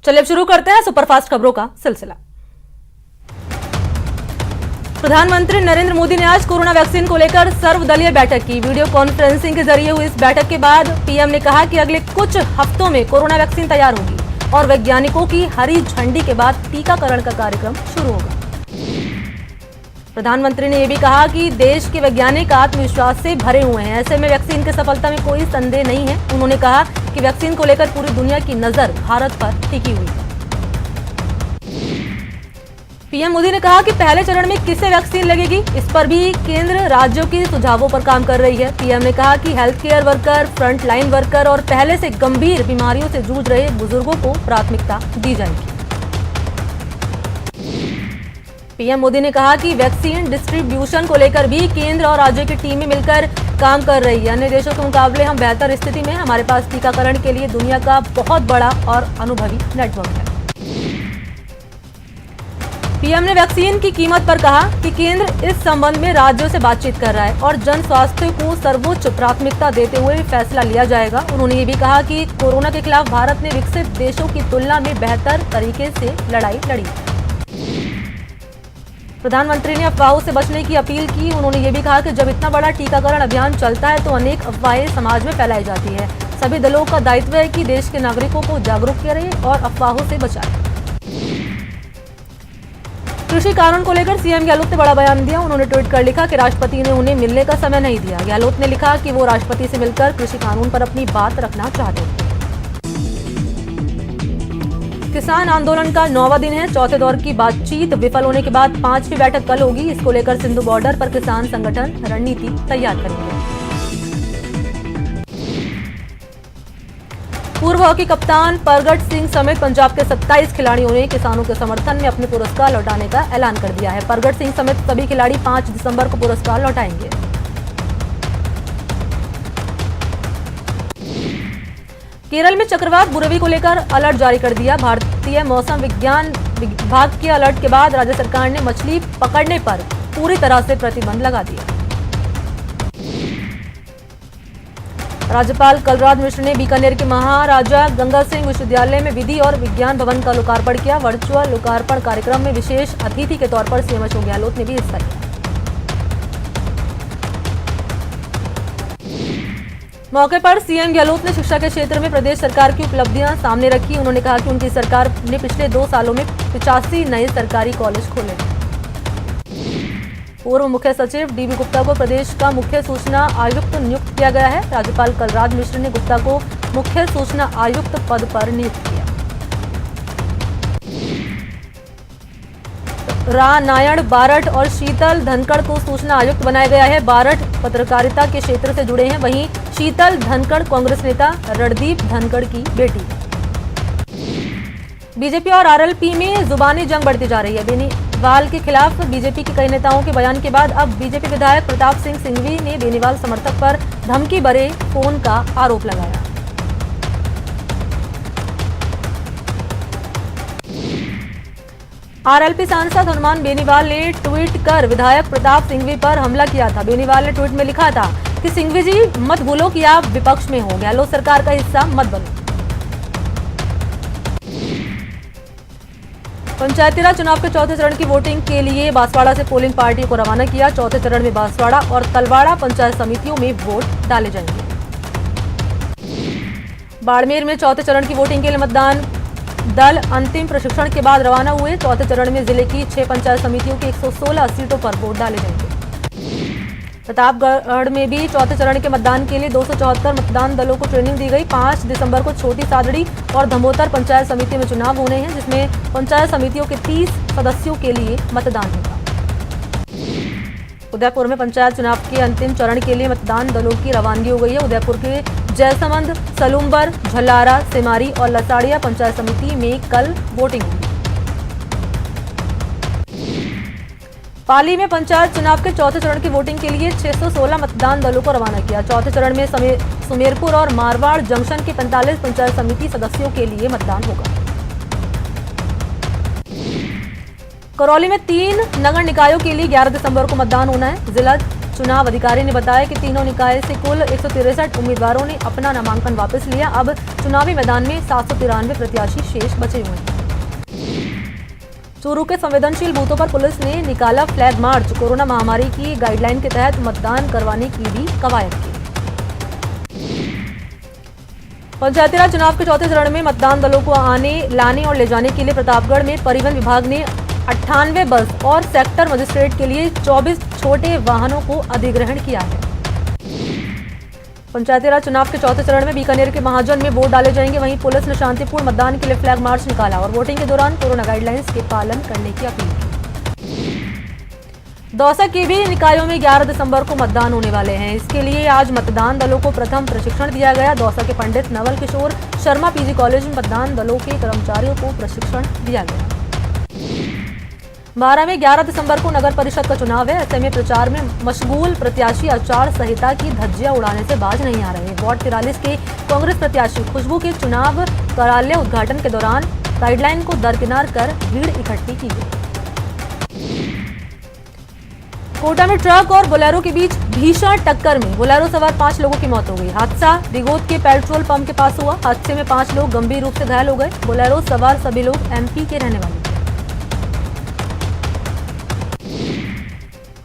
चलिए अब शुरू करते हैं सुपरफास्ट खबरों का सिलसिला। प्रधानमंत्री नरेंद्र मोदी ने आज कोरोना वैक्सीन को लेकर सर्वदलीय बैठक की। वीडियो कॉन्फ्रेंसिंग के जरिए हुई इस बैठक के बाद पीएम ने कहा कि अगले कुछ हफ्तों में कोरोना वैक्सीन तैयार होगी और वैज्ञानिकों की हरी झंडी के बाद टीकाकरण का कार्यक्रम शुरू होगा। प्रधानमंत्री ने यह भी कहा कि देश के वैज्ञानिक आत्मविश्वास से भरे हुए हैं, ऐसे में वैक्सीन की सफलता में कोई संदेह नहीं है। उन्होंने कहा कि वैक्सीन को लेकर पूरी दुनिया की नजर भारत पर टिकी हुई है। पीएम मोदी ने कहा कि पहले चरण में किसे वैक्सीन लगेगी, इस पर भी केंद्र राज्यों के सुझावों पर काम कर रही है। पीएम ने कहा कि health care worker, front line worker और पहले से गंभीर बीमारियों से जूझ रहे बुजुर्गों को प्राथमिकता दी जाएगी। पीएम मोदी ने कहा कि वैक्सीन डिस्ट्रीब्यूशन को लेकर भी केंद्र और राज्यों की टीमें मिलकर काम कर रही है। अन्य देशों के मुकाबले हम बेहतर स्थिति में हैं। हमारे पास टीकाकरण के लिए दुनिया का बहुत बड़ा और अनुभवी नेटवर्क है। पीएम ने वैक्सीन की कीमत पर कहा कि केंद्र इस संबंध में राज्यों से बातचीत कर रहा है और जन स्वास्थ्य को सर्वोच्च प्राथमिकता देते हुए फैसला लिया जाएगा। उन्होंने ये भी कहा कि कोरोना के खिलाफ भारत ने विकसित देशों की तुलना में बेहतर तरीके से लड़ाई लड़ी। प्रधानमंत्री ने अफवाहों से बचने की अपील की। उन्होंने ये भी कहा कि जब इतना बड़ा टीकाकरण अभियान चलता है तो अनेक अफवाहें समाज में फैलाई जाती है। सभी दलों का दायित्व है कि देश के नागरिकों को जागरूक करें और अफवाहों से बचाएं। कृषि कानून को लेकर सीएम गहलोत ने बड़ा बयान दिया। उन्होंने ट्वीट कर लिखा कि राष्ट्रपति ने उन्हें मिलने का समय नहीं दिया। गहलोत ने लिखा कि वो राष्ट्रपति से मिलकर कृषि कानून पर अपनी बात रखना चाहते थे। किसान आंदोलन का 9वां दिन है। चौथे दौर की बातचीत विफल होने के बाद 5वीं बैठक कल होगी। इसको लेकर सिंधु बॉर्डर पर किसान संगठन रणनीति तैयार करेंगे। पूर्व हॉकी कप्तान परगट सिंह समेत पंजाब के 27 खिलाड़ियों ने किसानों के समर्थन में अपने पुरस्कार लौटाने का ऐलान कर दिया है। परगट सिंह समेत सभी खिलाड़ी 5 दिसंबर को पुरस्कार लौटाएंगे। केरल में चक्रवात बुरेवी को लेकर अलर्ट जारी कर दिया। भारतीय मौसम विज्ञान विभाग के अलर्ट के बाद राज्य सरकार ने मछली पकड़ने पर पूरी तरह से प्रतिबंध लगा दिया। राज्यपाल कलराज मिश्र ने बीकानेर के महाराजा गंगा सिंह विश्वविद्यालय में विधि और विज्ञान भवन का लोकार्पण किया। वर्चुअल लोकार्पण कार्यक्रम में विशेष अतिथि के तौर पर सीएम अशोक गहलोत ने भी हिस्सा लिया। मौके पर सीएम गहलोत ने शिक्षा के क्षेत्र में प्रदेश सरकार की उपलब्धियां सामने रखी। उन्होंने कहा कि उनकी सरकार ने पिछले 2 सालों में 85 नए सरकारी कॉलेज खोले। पूर्व मुख्य सचिव डीबी गुप्ता को प्रदेश का मुख्य सूचना आयुक्त नियुक्त किया गया है। राज्यपाल कलराज मिश्र ने गुप्ता को मुख्य सूचना आयुक्त पद पर नियुक्त किया। नारायण बारठ और शीतल धनखड़ को सूचना आयुक्त बनाया गया है। बारठ पत्रकारिता के क्षेत्र से जुड़े हैं, वहीं शीतल धनखड़ कांग्रेस नेता रणदीप धनखड़ की बेटी। बीजेपी और आरएलपी में जुबानी जंग बढ़ती जा रही है। बेनीवाल के खिलाफ बीजेपी के कई नेताओं के बयान के बाद अब बीजेपी विधायक प्रताप सिंह सिंघवी ने बेनीवाल समर्थक पर धमकी भरे फोन का आरोप लगाया। आरएलपी सांसद हनुमान बेनीवाल ने ट्वीट कर विधायक प्रताप सिंघवी पर हमला किया था। बेनीवाल ने ट्वीट में लिखा था कि सिंघवी जी मत भूलो कि आप विपक्ष में हो, गहलोत सरकार का हिस्सा मत बनो। पंचायती राज चुनाव के चौथे चरण की वोटिंग के लिए बांसवाड़ा से पोलिंग पार्टियों को रवाना किया। चौथे चरण में बांसवाड़ा और तलवाड़ा पंचायत समितियों में वोट डाले जाएंगे। बाड़मेर में चौथे चरण की वोटिंग के लिए मतदान दल अंतिम प्रशिक्षण के बाद रवाना हुए। चौथे चरण में जिले की 6 पंचायत समितियों की 116 सीटों पर वोट डाले जाएंगे। प्रतापगढ़ में भी चौथे चरण के मतदान के लिए 274 मतदान दलों को ट्रेनिंग दी गई। 5 दिसंबर को छोटी सादड़ी और धमोतर पंचायत समिति में चुनाव होने हैं, जिसमें पंचायत समितियों के 30 सदस्यों के लिए मतदान होगा। उदयपुर में पंचायत चुनाव के अंतिम चरण के लिए मतदान दलों की रवानगी हो गई है। उदयपुर के जयसमंद, सलूम्बर, झलारा, सिमारी और लसाड़िया पंचायत समिति में कल वोटिंग होगी। पाली में पंचायत चुनाव के चौथे चरण की वोटिंग के लिए 616 मतदान दलों को रवाना किया। चौथे चरण में सुमेरपुर और मारवाड़ जंक्शन के 45 पंचायत समिति सदस्यों के लिए मतदान होगा। करौली में 3 नगर निकायों के लिए 11 दिसंबर को मतदान होना है। जिला चुनाव अधिकारी ने बताया कि तीनों निकाय से कुल 163 उम्मीदवारों ने अपना नामांकन वापस लिया। अब चुनावी मैदान में 793 प्रत्याशी शेष बचे हुए हैं। चूरू के संवेदनशील बूथों पर पुलिस ने निकाला फ्लैग मार्च। कोरोना महामारी की गाइडलाइन के तहत मतदान करवाने की भी कवायद की। पंचायती राज चुनाव के चौथे चरण में मतदान दलों को आने, लाने और ले जाने के लिए प्रतापगढ़ में परिवहन विभाग ने 98 बस और सेक्टर मजिस्ट्रेट के लिए 24 छोटे वाहनों को अधिग्रहण किया है। पंचायती राज चुनाव के चौथे चरण में बीकानेर के महाजन में वोट डाले जाएंगे। वहीं पुलिस ने शांतिपूर्ण मतदान के लिए फ्लैग मार्च निकाला और वोटिंग के दौरान कोरोना गाइडलाइंस के पालन करने की अपील की। दौसा के भी निकायों में 11 दिसंबर को मतदान होने वाले हैं। इसके लिए आज मतदान दलों को प्रथम प्रशिक्षण दिया गया। दौसा के पंडित नवल किशोर शर्मा पीजी कॉलेज में मतदान दलों के कर्मचारियों को प्रशिक्षण दिया गया। बारा में 11 दिसंबर को नगर परिषद का चुनाव है। ऐसे में प्रचार में मशगूल प्रत्याशी आचार संहिता की धज्जियां उड़ाने से बाज नहीं आ रहे। वार्ड 43 के कांग्रेस प्रत्याशी खुशबू के चुनाव कार्यालय उद्घाटन के दौरान गाइडलाइन को दरकिनार कर भीड़ इकट्ठी की गई। कोटा में ट्रक और बोलेरो के बीच भीषण टक्कर में बोलेरो सवार 5 लोगों की मौत हो गई। हादसा दिगोद के पेट्रोल पंप के पास हुआ। हादसे में 5 लोग गंभीर रूप से घायल हो गए। बोलेरो सवार सभी लोग एमपी के रहने वाले थे।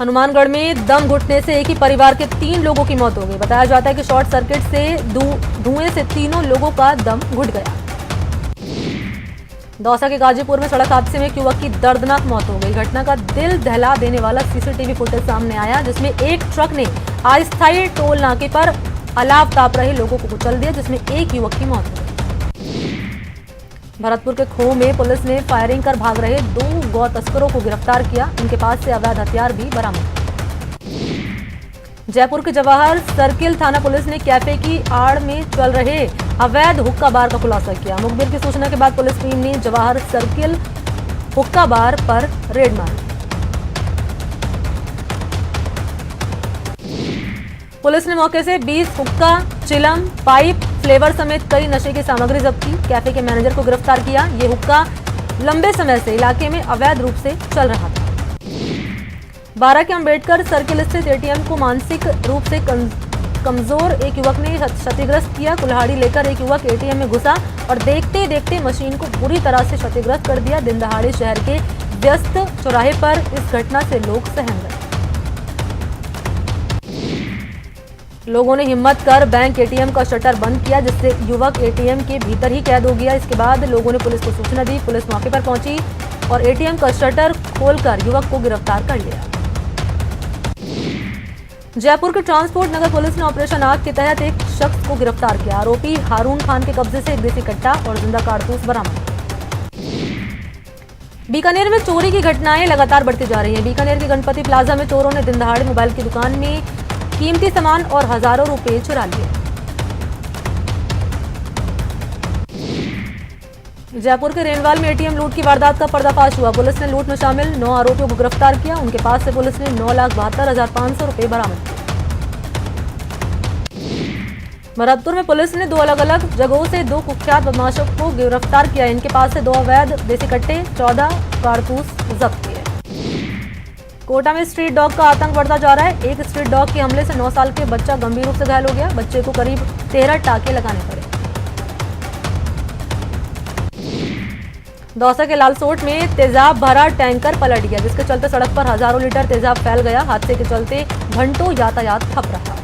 हनुमानगढ़ में दम घुटने से एक ही परिवार के 3 लोगों की मौत हो गई। बताया जाता है कि शॉर्ट सर्किट से धुएं से तीनों लोगों का दम घुट गया। दौसा के गाजीपुर में सड़क हादसे में एक युवक की दर्दनाक मौत हो गई। घटना का दिल दहला देने वाला सीसीटीवी फुटेज सामने आया, जिसमें एक ट्रक ने अस्थायी टोल नाके पर अलाव ताप रहे लोगों को कुचल दिया, जिसमें एक युवक की मौत हो गई। भरतपुर के खो में पुलिस ने फायरिंग कर भाग रहे 2 गौ तस्करों को गिरफ्तार किया। उनके पास से अवैध हथियार भी बरामद। जयपुर के जवाहर सर्किल थाना पुलिस ने कैफे की आड़ में चल रहे अवैध हुक्का बार का खुलासा किया। मुखबिर की सूचना के बाद पुलिस टीम ने जवाहर सर्किल हुक्का बार पर रेड मारी। पुलिस ने मौके से 20 हुक्का, चिलम, पाइप, फ्लेवर समेत कई नशे की सामग्री जब्त की। कैफे के मैनेजर को गिरफ्तार किया। ये हुक्का लंबे समय से इलाके में अवैध रूप से चल रहा था। बारा के अंबेडकर सर्किल स्थित एटीएम को मानसिक रूप से कमजोर एक युवक ने क्षतिग्रस्त किया। कुल्हाड़ी लेकर एक युवक एटीएम में घुसा और देखते देखते मशीन को बुरी तरह से क्षतिग्रस्त कर दिया। दिन दहाड़े शहर के व्यस्त चौराहे पर इस घटना से लोग सहम गए। लोगों ने हिम्मत कर बैंक एटीएम का शटर बंद किया, जिससे युवक एटीएम के भीतर ही कैद हो गया। इसके बाद लोगों ने पुलिस को सूचना दी। पुलिस मौके पर पहुंची और एटीएम का शटर खोलकर युवक को गिरफ्तार कर लिया। जयपुर के ट्रांसपोर्ट नगर पुलिस ने ऑपरेशन आग के तहत एक शख्स को गिरफ्तार किया। आरोपी हारून खान के कब्जे से एक देसी कट्टा और जिंदा कारतूस बरामद। बीकानेर में चोरी की घटनाएं लगातार बढ़ती जा रही हैं। बीकानेर के गणपति प्लाजा में चोरों ने दिन दहाड़े मोबाइल की दुकान में कीमती सामान और हजारों रुपए चुरा लिए। जयपुर के रेनवाल में एटीएम लूट की वारदात का पर्दाफाश हुआ। पुलिस ने लूट में शामिल 9 आरोपियों को गिरफ्तार किया। उनके पास से पुलिस ने 9,72,500 रुपए बरामद किए। भरतपुर में पुलिस ने 2 अलग अलग जगहों से 2 कुख्यात बदमाशों को गिरफ्तार किया। इनके पास से 2 अवैध देसी कट्टे, 14 कारतूस जब्त किए। कोटा में स्ट्रीट डॉग का आतंक बढ़ता जा रहा है। एक स्ट्रीट डॉग के हमले से 9 साल के बच्चा गंभीर रूप से घायल हो गया। बच्चे को करीब 13 टाके लगाने पड़े। दौसा के लालसोट में तेजाब भरा टैंकर पलट गया, जिसके चलते सड़क पर हजारों लीटर तेजाब फैल गया। हादसे के चलते घंटों यातायात ठप रहा।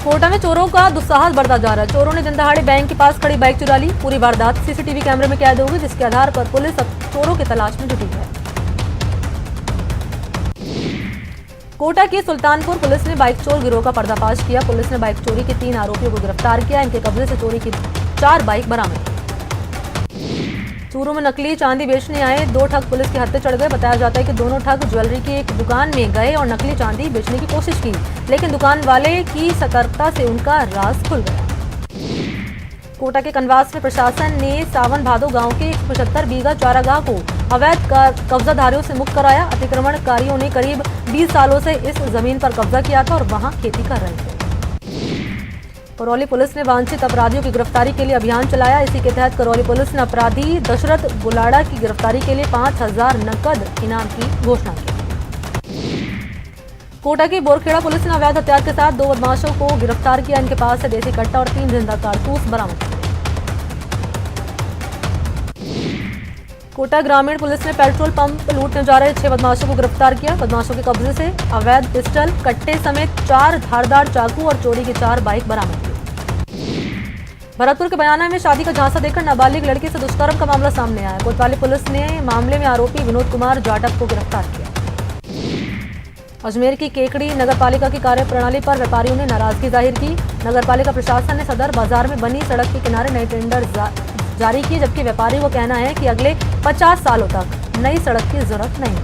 कोटा में चोरों का दुस्साहस बढ़ता जा रहा है। चोरों ने दिन दहाड़े बैंक के पास खड़ी बाइक चुरा ली। पूरी वारदात सीसीटीवी कैमरे में कैद हो गई, जिसके आधार पर पुलिस अब चोरों की तलाश में जुटी है। कोटा के सुल्तानपुर पुलिस ने बाइक चोर गिरोह का पर्दाफाश किया। पुलिस ने बाइक चोरी के 3 आरोपियों को गिरफ्तार किया। इनके कब्जे से चोरी की 4 बाइक बरामद की। चूरू में नकली चांदी बेचने आए 2 ठग पुलिस के हत्थे चढ़ गए। बताया जाता है कि दोनों ठग ज्वेलरी की एक दुकान में गए और नकली चांदी बेचने की कोशिश की, लेकिन दुकान वाले की सतर्कता से उनका राज खुल गया। कोटा के कनवास में प्रशासन ने सावन भादो गांव के 75 बीघा चारागाह को अवैध कब्जाधारियों से मुक्त कराया। अतिक्रमणकारियों ने करीब 20 सालों से इस जमीन पर कब्जा किया था और वहां खेती कर रहे थे। करौली पुलिस ने वांछित अपराधियों की गिरफ्तारी के लिए अभियान चलाया। इसी के तहत करौली पुलिस ने अपराधी दशरथ बुलाड़ा की गिरफ्तारी के लिए 5,000 नकद इनाम की घोषणा की। कोटा की बोरखेड़ा पुलिस ने अवैध हथियार के साथ 2 बदमाशों को गिरफ्तार किया। इनके पास से देसी कट्टा और 3 जिंदा कारतूस बरामद किए। कोटा ग्रामीण पुलिस ने पेट्रोल पंप लूटने जा रहे 6 बदमाशों को गिरफ्तार किया। बदमाशों के कब्जे से अवैध पिस्टल, कट्टे समेत 4 धारदार चाकू और चोरी की 4 बाइक बरामद की। भरतपुर के बयाना में शादी का झांसा देकर नाबालिग लड़की से दुष्कर्म का मामला सामने आया। कोतवाली पुलिस ने मामले में आरोपी विनोद कुमार जाटव को गिरफ्तार किया। अजमेर की केकड़ी नगरपालिका की कार्यप्रणाली पर व्यापारियों ने नाराजगी जाहिर की। नगरपालिका प्रशासन ने सदर बाजार में बनी सड़क के किनारे नए टेंडर जारी किए, जबकि व्यापारियों का कहना है कि अगले 50 सालों तक नई सड़क की जरूरत नहीं।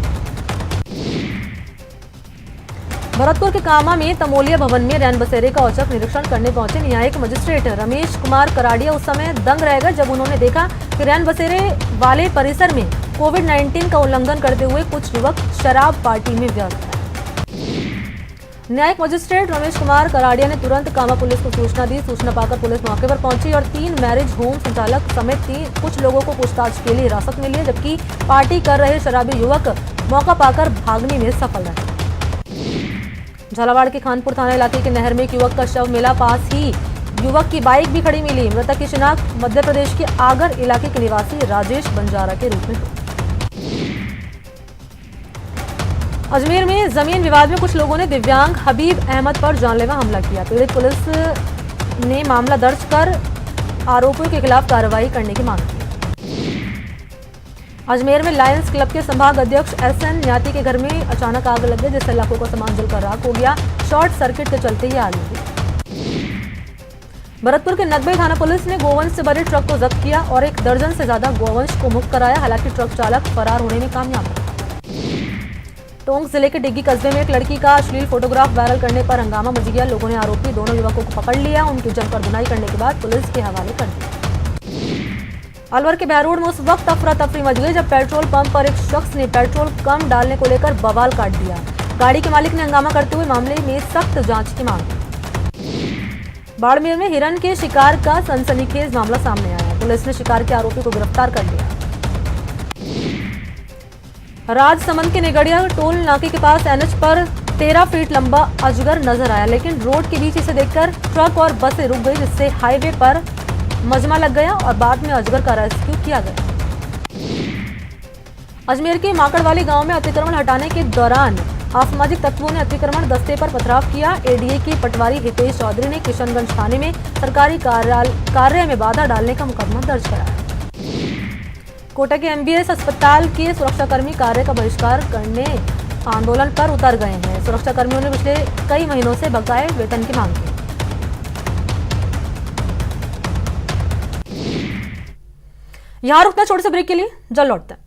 भरतपुर के कामा में तमोलिया भवन में रैन बसेरे का औचक निरीक्षण करने पहुंचे न्यायिक मजिस्ट्रेट रमेश कुमार कराड़िया उस समय दंग रह गए जब उन्होंने देखा कि रैन बसेरे वाले परिसर में कोविड-19 का उल्लंघन करते हुए कुछ युवक शराब पार्टी में व्यस्त हैं। न्यायिक मजिस्ट्रेट रमेश कुमार कराड़िया ने तुरंत कामा पुलिस को सूचना दी। सूचना पाकर पुलिस मौके पर पहुंची और 3 मैरिज होम संचालक समेत कुछ लोगों को पूछताछ के लिए हिरासत में लिया, जबकि पार्टी कर रहे शराबी युवक मौका पाकर भागने में सफल रहे। झालावाड़ के खानपुर थाना इलाके के नहर में एक युवक का शव मिला। पास ही युवक की बाइक भी खड़ी मिली। मृतक की शिनाख्त मध्य प्रदेश के आगर इलाके के निवासी राजेश बंजारा के रूप में हुई। अजमेर में जमीन विवाद में कुछ लोगों ने दिव्यांग हबीब अहमद पर जानलेवा हमला किया। पीड़ित पुलिस ने मामला दर्ज कर आरोपियों के खिलाफ कार्रवाई करने की मांग की। अजमेर में लायंस क्लब के संभाग अध्यक्ष एसएन न्याती के घर में अचानक आग लग गई, जिससे लाखों का सामान जलकर राख हो गया। शॉर्ट सर्किट के चलते ही आग लगी। भरतपुर के नगबे थाना पुलिस ने गोवंश से भरे ट्रक को जब्त किया और 1 दर्जन से ज्यादा गोवंश को मुक्त कराया। हालांकि ट्रक चालक फरार होने में कामयाब रहा। टोंक जिले के डिग्गी कस्बे में एक लड़की का अश्लील फोटोग्राफ वायरल करने पर हंगामा मच गया। लोगों ने आरोपी दोनों युवकों को पकड़ लिया। उनकी जमकर धुनाई करने के बाद पुलिस के हवाले कर दिया। अलवर के बहरोड में उस वक्त अफरा तफरी मच गई जब पेट्रोल पंप पर एक शख्स ने पेट्रोल कम डालने को लेकर बवाल काट दिया। गाड़ी के मालिक ने हंगामा करते हुए मामले में सख्त जांच की मांग की। बाड़मेर में हिरन के शिकार का सनसनीखेज मामला सामने आया। पुलिस ने शिकार के आरोपी को गिरफ्तार कर लिया। राजसमंद के नेगड़िया टोल नाके के पास एनएच पर 13 फीट लंबा अजगर नजर आया, लेकिन रोड के बीच इसे देखकर ट्रक और बसें रुक गई, जिससे हाईवे पर मजमा लग गया और बाद में अजगर का रेस्क्यू किया गया। अजमेर के माकड़वाली गांव में अतिक्रमण हटाने के दौरान असामाजिक तत्वों ने अतिक्रमण दस्ते पर पथराव किया। एडीए के पटवारी हितेश चौधरी ने किशनगंज थाने में सरकारी कार्य में बाधा डालने का मुकदमा दर्ज कराया। कोटा के एमबीएस अस्पताल के सुरक्षाकर्मी कार्य का बहिष्कार करने आंदोलन पर उतर गए हैं। सुरक्षाकर्मियों ने पिछले कई महीनों से बकाये वेतन की मांग की। यहां रुकना छोटे से ब्रेक के लिए, जल्द लौटते हैं।